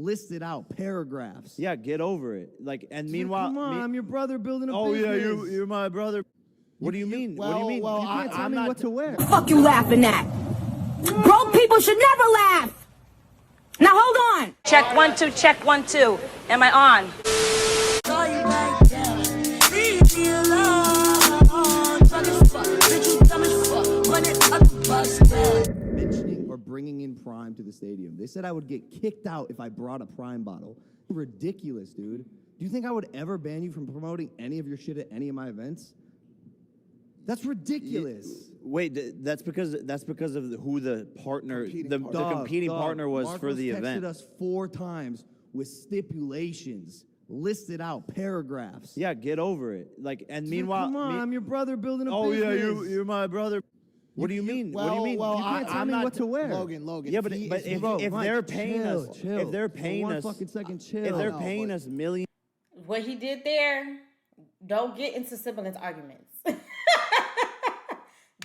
listed out, paragraphs. Yeah, get over it. Like, and meanwhile, come on, I'm your brother building a business. business. You're my brother. What do you mean? Well, what do you mean? Well, you can't tell me what to wear. Fuck you laughing at? Broke people should never laugh. Now hold on. Check 1 2, check 1 2. Am I on? Mentioning or bringing in Prime to the stadium. They said I would get kicked out if I brought a Prime bottle. Ridiculous, dude. Do you think I would ever ban you from promoting any of your shit at any of my events? That's ridiculous. Wait, that's because of who the partner, the competing partner was Marcos for the event. Texted us 4 times with stipulations listed out, paragraphs. Yeah, get over it. Like, and meanwhile, come on, I'm your brother building a business. Oh yeah, you're my brother. What do you mean? Well, what do you mean? Well, you can't tell me what to wear. Logan. Yeah, but if they're paying us, if they're paying us, 1 fucking second, chill. if they're paying us millions. What he did there, don't get into siblings arguments.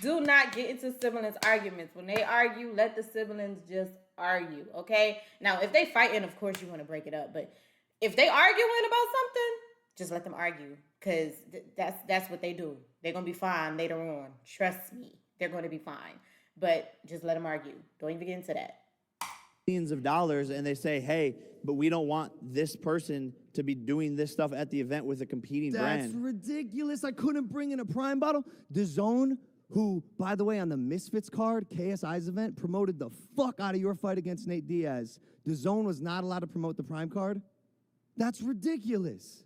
Do not get into siblings arguments. When they argue, let the siblings just argue, okay? Now, if they fighting, of course you want to break it up. But if they arguing about something, just let them argue. Because that's what they do. They're going to be fine later on. Trust me. They're going to be fine. But just let them argue. Don't even get into that. Millions of dollars, and they say, hey, but we don't want this person to be doing this stuff at the event with a competing brand. That's ridiculous. I couldn't bring in a Prime bottle. DAZN, who, by the way, on the Misfits card, KSI's event, promoted the fuck out of your fight against Nate Diaz. DAZN was not allowed to promote the Prime card. That's ridiculous.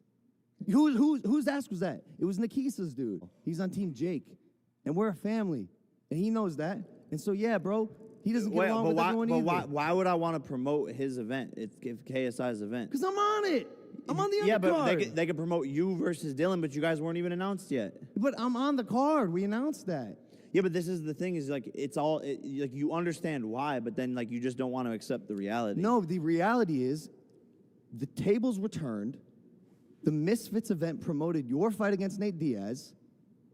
Whose ass was that? It was Nikisa's dude. He's on Team Jake. And we're a family. And he knows that. And so, yeah, bro, he doesn't get along with everyone either. Why would I want to promote his event? It's KSI's event. Because I'm on it. I'm on the undercard. Yeah, but they could promote you versus Dylan, but you guys weren't even announced yet. But I'm on the card. We announced that. Yeah, but this is the thing is like it's all like you understand why, but then like you just don't want to accept the reality. No, the reality is the tables were turned. The Misfits event promoted your fight against Nate Diaz,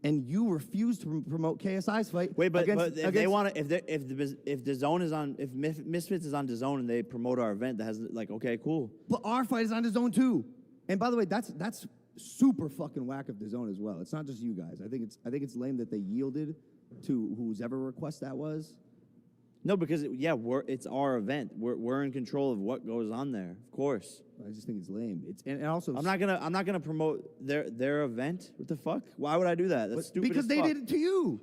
and you refused to promote KSI's fight. Wait, but if they want to, if DAZN is on, if Misfits is on DAZN and they promote our event, that has like okay, cool. But our fight is on DAZN too. And by the way, that's super fucking whack of DAZN as well. It's not just you guys. I think it's lame that they yielded to whose ever request that was. No, because it's our event. We're in control of what goes on there, of course. I just think it's lame. And also I'm not gonna promote their event. What the fuck? Why would I do that? That's stupid. Because they did it to you.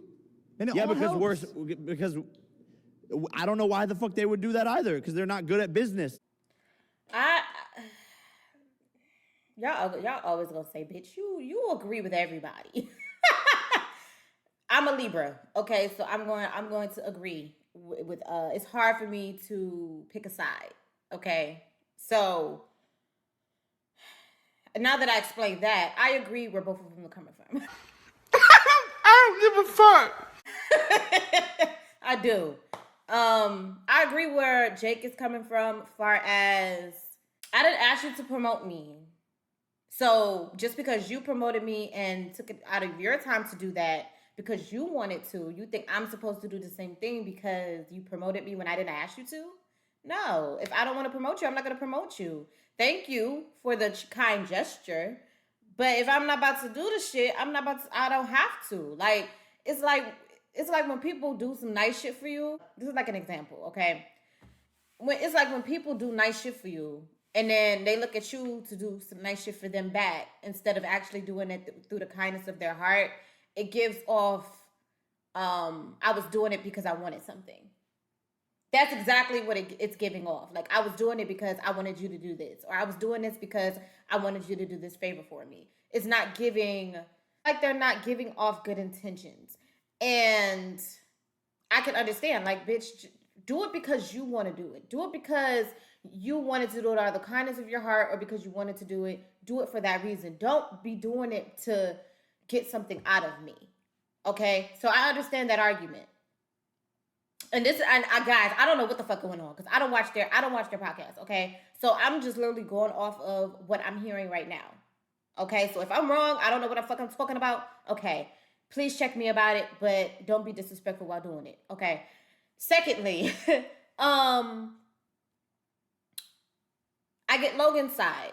And because I don't know why the fuck they would do that either. Because they're not good at business. Y'all always gonna say, bitch, you agree with everybody. I'm a Libra, okay, so I'm going to agree with it's hard for me to pick a side, okay? So now that I explained that, I agree where both of them are coming from. I don't give a fuck. I do. I agree where Jake is coming from, far as I didn't ask you to promote me. So just because you promoted me and took it out of your time to do that, because you wanted to, you think I'm supposed to do the same thing because you promoted me when I didn't ask you to? No. If I don't want to promote you, I'm not going to promote you. Thank you for the kind gesture. But if I'm not about to do the shit, I don't have to. Like, it's like when people do some nice shit for you. This is like an example, okay? It's like when people do nice shit for you, and then they look at you to do some nice shit for them back instead of actually doing it through the kindness of their heart. It gives off, I was doing it because I wanted something. That's exactly what it's giving off. Like, I was doing it because I wanted you to do this. Or I was doing this because I wanted you to do this favor for me. It's not giving, like they're not giving off good intentions. And I can understand, like, bitch, do it because you want to do it. Do it because you wanted to do it out of the kindness of your heart or because you wanted to do it. Do it for that reason. Don't be doing it to get something out of me. Okay? So I understand that argument. And guys, I don't know what the fuck going on because I don't watch their podcast, okay? So I'm just literally going off of what I'm hearing right now. Okay? So if I'm wrong, I don't know what the fuck I'm talking about. Okay. Please check me about it, but don't be disrespectful while doing it. Okay? Secondly, I get Logan's side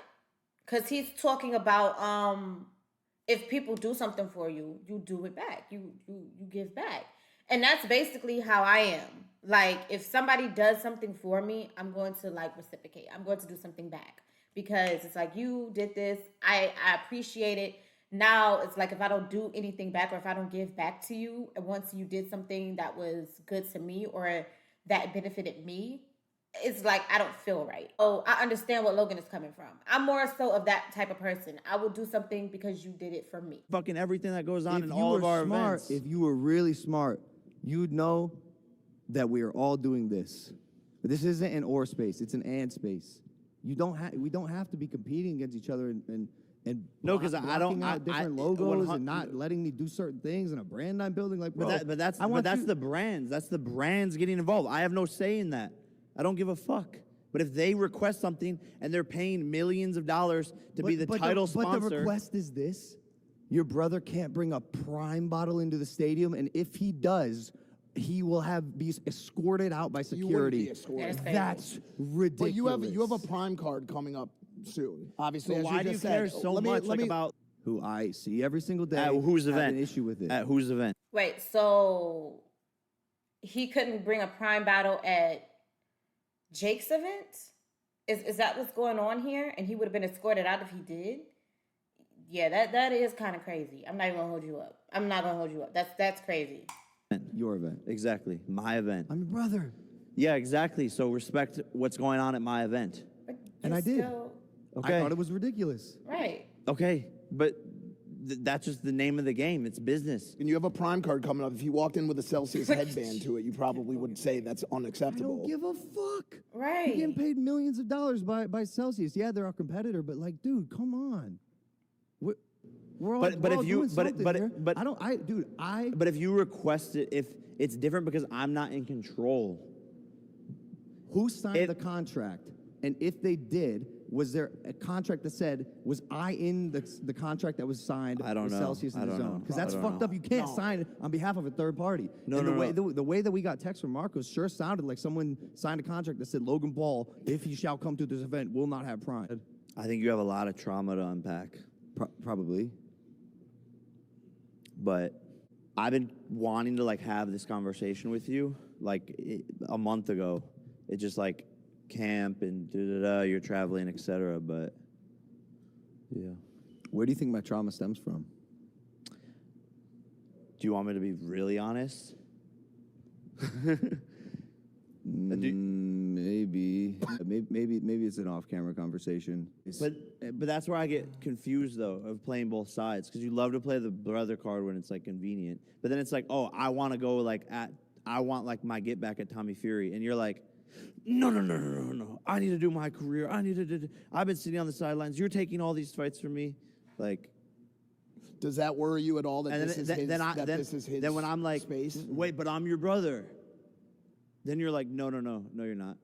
because he's talking about if people do something for you, you do it back. You give back. And that's basically how I am. Like, if somebody does something for me, I'm going to, like, reciprocate. I'm going to do something back. Because it's like, you did this. I appreciate it. Now, it's like, if I don't do anything back or if I don't give back to you, and once you did something that was good to me or that benefited me, it's like, I don't feel right. Oh, I understand what Logan is coming from. I'm more so of that type of person. I will do something because you did it for me. Fucking everything that goes on If in you all were of our smart, events. if you were really smart, you'd know that we are all doing this. But this isn't an or space; it's an and space. We don't have to be competing against each other and No, 'cause I don't- blocking out I- different 100 logos and not letting me do certain things in a brand I'm building. Like, bro, But that's I want you- the brands. That's the brands getting involved. I have no say in that. I don't give a fuck. But if they request something and they're paying millions of dollars to be the title sponsor, But the request is this: your brother can't bring a Prime bottle into the stadium, and if he does, he will be escorted out by You wouldn't be security. escorted. That's ridiculous. But you have a Prime card coming up soon. Obviously, so as why you do you just care said. so Let me- much let me- about who I see every single day. at whose have event? An issue with it. At whose event? Wait, so he couldn't bring a Prime battle at Jake's event? Is that what's going on here? And he would have been escorted out if he did? Yeah, that is kind of crazy. I'm not even gonna hold you up. I'm not gonna hold you up. That's crazy. Your event. Exactly, my event. I'm your brother. Yeah, exactly. So respect what's going on at my event. But And you're I did. still- Okay. I thought it was ridiculous. Right. Okay, but that's just the name of the game. It's business. And you have a Prime card coming up. If you walked in with a Celsius headband to it, you probably would say that's I unacceptable. don't give a fuck. Right. You're getting paid millions of dollars by Celsius. Yeah, they're our competitor, but like, dude, come on. We're all, But we're if all you- doing but- something but- here. but- I But if you request it, if it's different because I'm not in control. who signed It- the contract? And if they did, was there a contract that said, was I in the contract that was signed I don't with know. Celsius I and don't DAZN? know. Because I that's don't fucked know. up. You can't sign it on behalf of a third party. No, and no. the way that we got text from Marcos sure sounded like someone signed a contract that said Logan Paul, if he shall come to this event, will not have Prime. I think you have a lot of trauma to unpack. Probably. But I've been wanting to like have this conversation with you like a month ago. It's just like camp and you're traveling, etc. But yeah. Where do you think my trauma stems from? Do you want me to be really honest? Maybe it's an off-camera conversation. But that's where I get confused though of playing both sides because you love to play the brother card when it's like convenient, but then it's like, oh, I want to go like I want like my get back at Tommy Fury, and you're like, no. I need to do my career. I've been sitting on the sidelines. You're taking all these fights from me, like. Does that worry you at all that And this is then, his, then, I, that then, this is his then when I'm like, space? wait, but I'm your brother. Then you're like, no, you're not.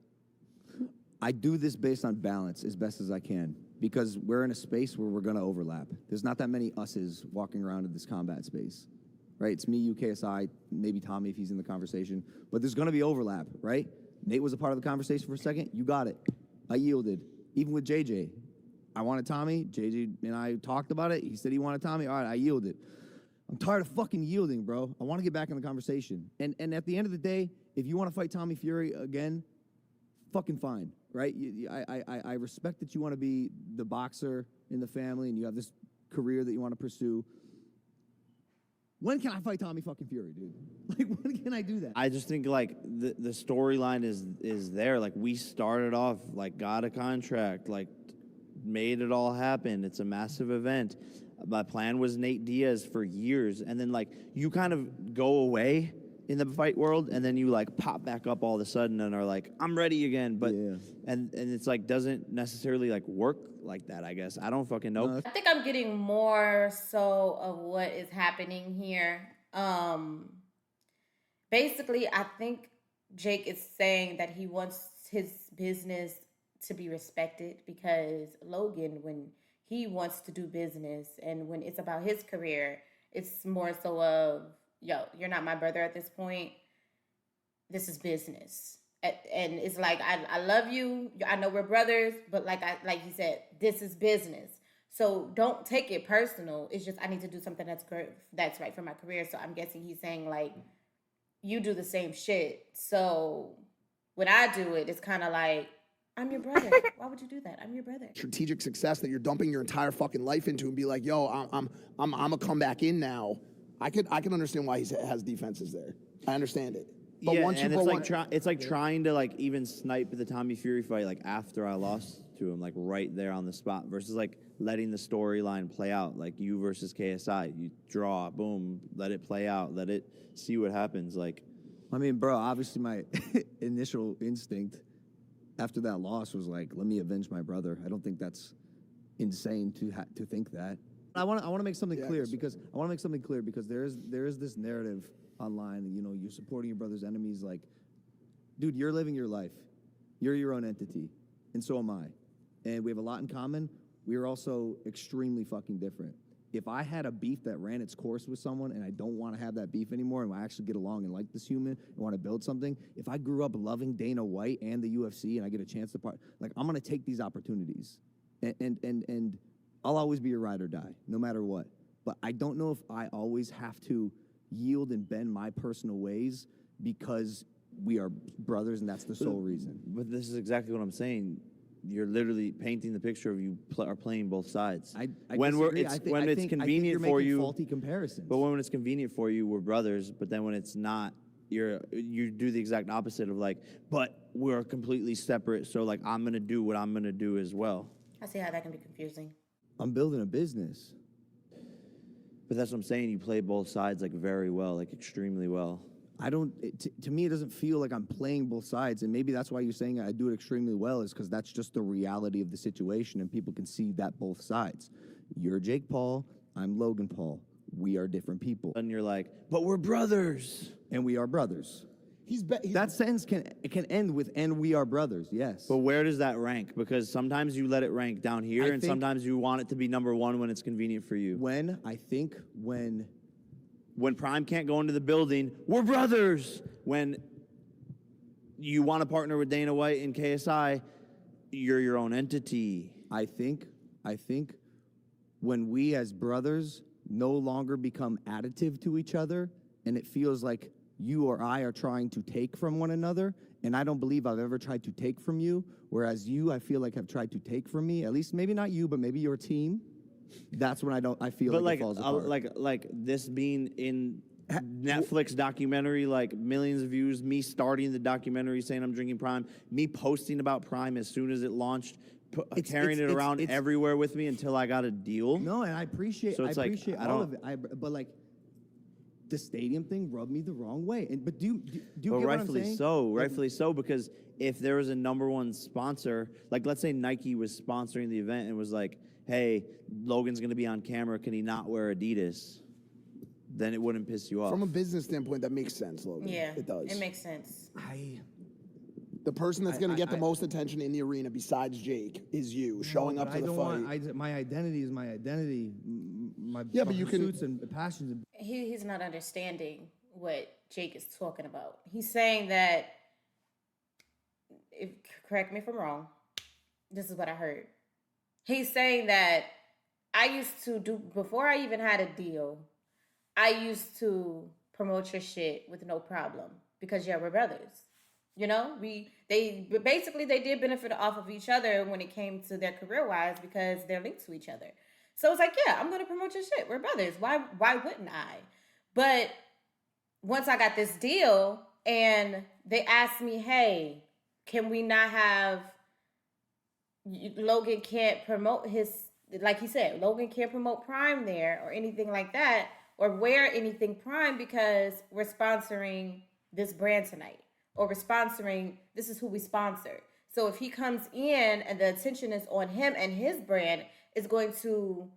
I do this based on balance as best as I can because we're in a space where we're going to overlap. There's not that many us's walking around in this combat space, right? It's me, you, KSI, maybe Tommy if he's in the conversation, but there's going to be overlap, right? Nate was a part of the conversation for a second. You got it. I yielded. Even with JJ. I wanted Tommy. JJ and I talked about it. He said he wanted Tommy. All right, I yielded. I'm tired of fucking yielding, bro. I want to get back in the conversation. And at the end of the day, if you want to fight Tommy Fury again, fucking fine, right? I respect that you want to be the boxer in the family and you have this career that you want to pursue. When can I fight Tommy fucking Fury, dude? Like, when can I do that? I just think like the storyline is there. Like we started off, like got a contract, like made it all happen. It's a massive event. My plan was Nate Diaz for years, and then like you kind of go away in the fight world, and then you like pop back up all of a sudden and are like, I'm ready again. But Yeah. and it's like doesn't necessarily like work like that. I guess I don't fucking know. I think I'm getting more so of what is happening here. Basically, I think Jake is saying that he wants his business to be respected because Logan, when he wants to do business and when it's about his career, it's more so of, yo, you're not my brother at this point. This is business. And it's like, I love you. I know we're brothers, but like he said, this is business. So don't take it personal. It's just I need to do something that's right for my career. So I'm guessing he's saying like, you do the same shit. So when I do it, it's kind of like, I'm your brother. Why would you do that? I'm your brother. Strategic success that you're dumping your entire fucking life into and be like, yo, I'm gonna come back in now. I can understand why he has defenses there. I understand it. But yeah, once and you it's like trying to like even snipe the Tommy Fury fight like after I lost to him, like right there on the spot, versus like letting the storyline play out, like you versus KSI. You draw, boom, let it play out, let it see what happens. Like, I mean, bro, obviously my initial instinct after that loss was like, let me avenge my brother. I don't think that's insane to think that. I want to make something clear because there is this narrative online, you know, you're supporting your brother's enemies. Like, dude, you're living your life. You're your own entity, and so am I. And we have a lot in common. We are also extremely fucking different. If I had a beef that ran its course with someone and I don't want to have that beef anymore and I actually get along and like this human and want to build something, if I grew up loving Dana White and the UFC and I get a chance to like, I'm going to take these opportunities. And I'll always be a ride or die, no matter what. But I don't know if I always have to yield and bend my personal ways because we are brothers and that's the sole reason. But this is exactly what I'm saying. You're literally painting the picture of you are playing both sides. I when disagree. when it's convenient for you, faulty comparisons. But when it's convenient for you, we're brothers. But then when it's not, you do the exact opposite of like, but we're completely separate. So like, I'm gonna do what I'm gonna do as well. I see how that can be confusing. I'm building a business. But that's what I'm saying. You play both sides like very well, like extremely well. I don't, to me, it doesn't feel like I'm playing both sides. And maybe that's why you're saying I do it extremely well, is because that's just the reality of the situation and people can see that both sides. You're Jake Paul, I'm Logan Paul. We are different people. And you're like, but we're brothers. And we are brothers. That sentence can end with, and we are brothers, yes. But where does that rank? Because sometimes you let it rank down here, and sometimes you want it to be number one when it's convenient for you. When Prime can't go into the building, we're brothers. When you want to partner with Dana White and KSI, you're your own entity. I think when we as brothers no longer become additive to each other, and it feels like you or I are trying to take from one another, and I don't believe I've ever tried to take from you, whereas you, I feel like, have tried to take from me, at least maybe not you, but maybe your team. That's when I feel like it falls apart. Like this being in Netflix documentary, like millions of views, me starting the documentary saying I'm drinking Prime, me posting about Prime as soon as it launched, carrying it around everywhere with me until I got a deal. No, and I appreciate all of it. But like, the stadium thing rubbed me the wrong way. But do you get what I'm saying? Rightfully so, because if there was a number one sponsor, like let's say Nike was sponsoring the event and was like, hey, Logan's going to be on camera, can he not wear Adidas? Then it wouldn't piss you off. From a business standpoint, that makes sense, Logan. Yeah, it does. It makes sense. The person that's going to get the most attention in the arena besides Jake is you, showing up to the fight. My identity is my identity. My pursuits and passions. He's not understanding what Jake is talking about. He's saying that, correct me if I'm wrong, this is what I heard. He's saying that I used to do, before I even had a deal, I used to promote your shit with no problem because we're brothers. You know, they did benefit off of each other when it came to their career-wise because they're linked to each other. So it's like, yeah, I'm going to promote your shit. We're brothers. Why wouldn't I? But once I got this deal and they asked me, hey, can we not have, Logan can't promote his, like he said, Logan can't promote Prime there or anything like that or wear anything Prime because we're sponsoring this brand tonight or we're sponsoring, this is who we sponsor. So if he comes in and the attention is on him and his brand, is going to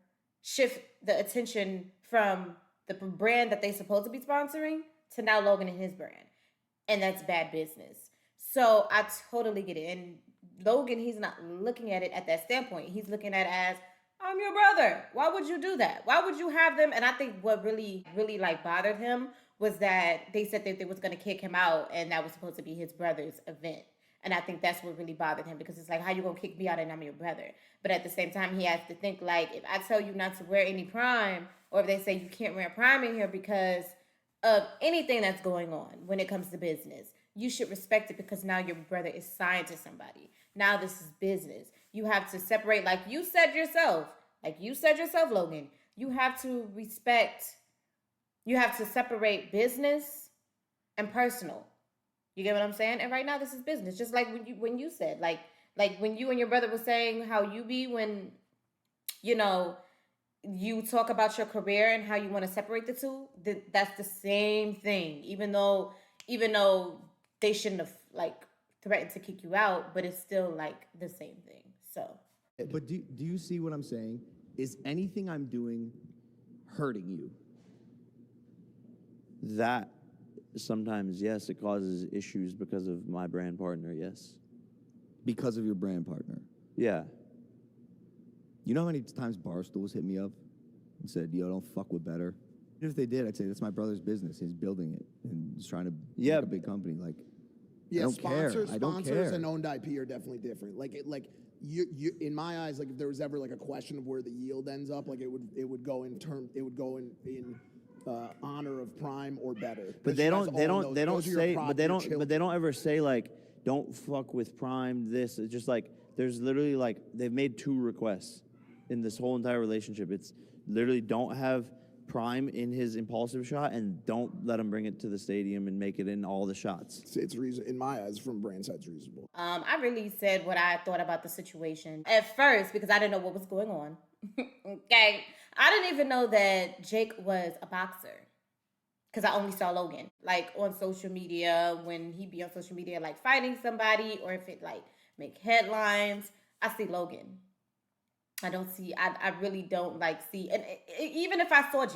shift the attention from the brand that they're supposed to be sponsoring to now Logan and his brand. And that's bad business. So I totally get it. And Logan, he's not looking at it at that standpoint. He's looking at it as, I'm your brother. Why would you do that? Why would you have them? And I think what really, really like bothered him was that they said that they was going to kick him out, and that was supposed to be his brother's event. And I think that's what really bothered him, because it's like, how you going to kick me out and I'm your brother? But at the same time, he has to think, like, if I tell you not to wear any prime, or if they say you can't wear prime in here because of anything that's going on when it comes to business, you should respect it, because now your brother is signed to somebody. Now this is business. You have to separate, like you said yourself, Logan, you have to separate business and personal. You get what I'm saying? And right now this is business. Just like when you said, like when you and your brother was saying how you be when, you know, you talk about your career and how you want to separate the two, that's the same thing. Even though they shouldn't have like threatened to kick you out, but it's still like the same thing. So. But do you see what I'm saying? Is anything I'm doing hurting you? That sometimes, yes, it causes issues because of my brand partner, yes. Because of your brand partner? Yeah. You know how many times Barstools hit me up and said, yo, don't fuck with Better? Even if they did, I'd say, that's my brother's business. He's building it and he's trying to make a big company. Like, yeah, I don't care. I don't sponsors care. and owned IP are definitely different. You in my eyes, like if there was ever like a question of where the yield ends up, like it would go in honor of Prime or Better. But they don't ever say like, don't fuck with Prime, this. It's just like, there's literally like, they've made 2 requests in this whole entire relationship. It's literally, don't have Prime in his Impaulsive shot, and don't let him bring it to the stadium and make it in all the shots. It's reason in my eyes, from brand side, it's reasonable. I really said what I thought about the situation at first, because I didn't know what was going on. Okay. I didn't even know that Jake was a boxer, because I only saw Logan like on social media, when he be on social media like fighting somebody, or if it like make headlines. I see Logan. I really don't like see. And even if I saw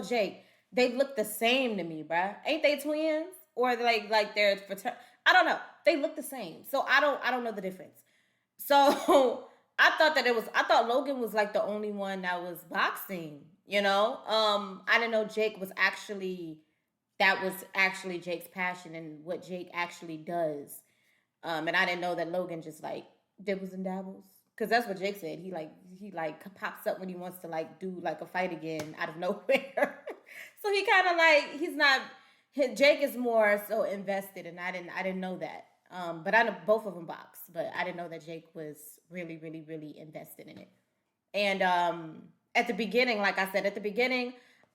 Jake, they look the same to me, bruh. Ain't they twins? Or like they're fraternal? I don't know. They look the same. So I don't know the difference. So I thought Logan was like the only one that was boxing, you know? I didn't know that was actually Jake's passion and what Jake actually does. And I didn't know that Logan just like dibbles and dabbles. Because that's what Jake said. He pops up when he wants to like do like a fight again out of nowhere. So he kind of like, Jake is more so invested, and I didn't know that. But I know both of them box, but I didn't know that Jake was really, really, really invested in it. And at the beginning, like I said,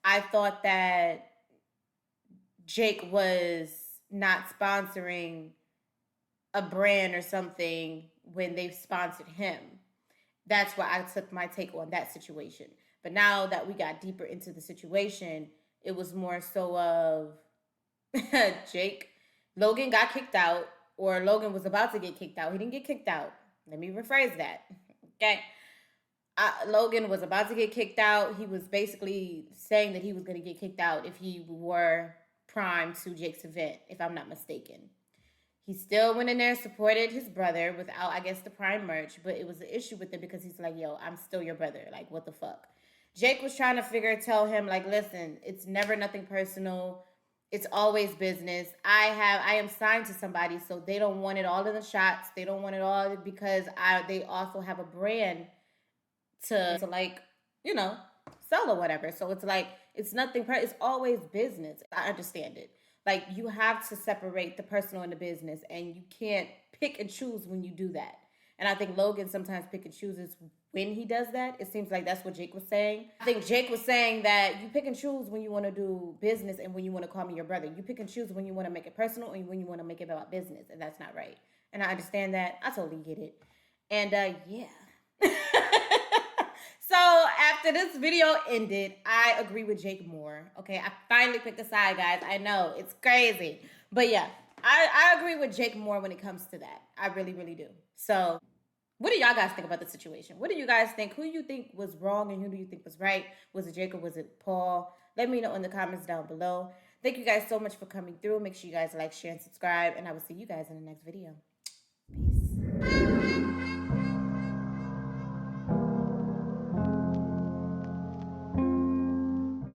I thought that Jake was not sponsoring a brand or something when they sponsored him. That's why I took my take on that situation. But now that we got deeper into the situation, it was more so of Logan got kicked out, or Logan was about to get kicked out. He didn't get kicked out. Let me rephrase that. Okay. Logan was about to get kicked out. He was basically saying that he was going to get kicked out if he wore Prime to Jake's event, if I'm not mistaken. He still went in there, supported his brother without, I guess, the Prime merch, but it was an issue with it because he's like, yo, I'm still your brother. Like, what the fuck? Jake was trying to tell him, like, listen, it's never nothing personal. It's always business. I am signed to somebody, so they don't want it all in the shots. They don't want it all because they also have a brand to like, you know, sell or whatever. So it's like, it's nothing, it's always business. I understand it. Like, you have to separate the personal and the business, and you can't pick and choose when you do that. And I think Logan sometimes pick and chooses when he does that. It seems like that's what Jake was saying. I think Jake was saying that you pick and choose when you want to do business and when you want to call me your brother. You pick and choose when you want to make it personal and when you want to make it about business, and that's not right. And I understand that. I totally get it. And yeah. So after this video ended, I agree with Jake more. Okay, I finally picked a side, guys. I know, it's crazy. But yeah, I agree with Jake more when it comes to that. I really, really do. So what do y'all guys think about the situation? What do you guys think? Who do you think was wrong and who do you think was right? Was it Jake or was it Paul? Let me know in the comments down below. Thank you guys so much for coming through. Make sure you guys like, share, and subscribe. And I will see you guys in the next video.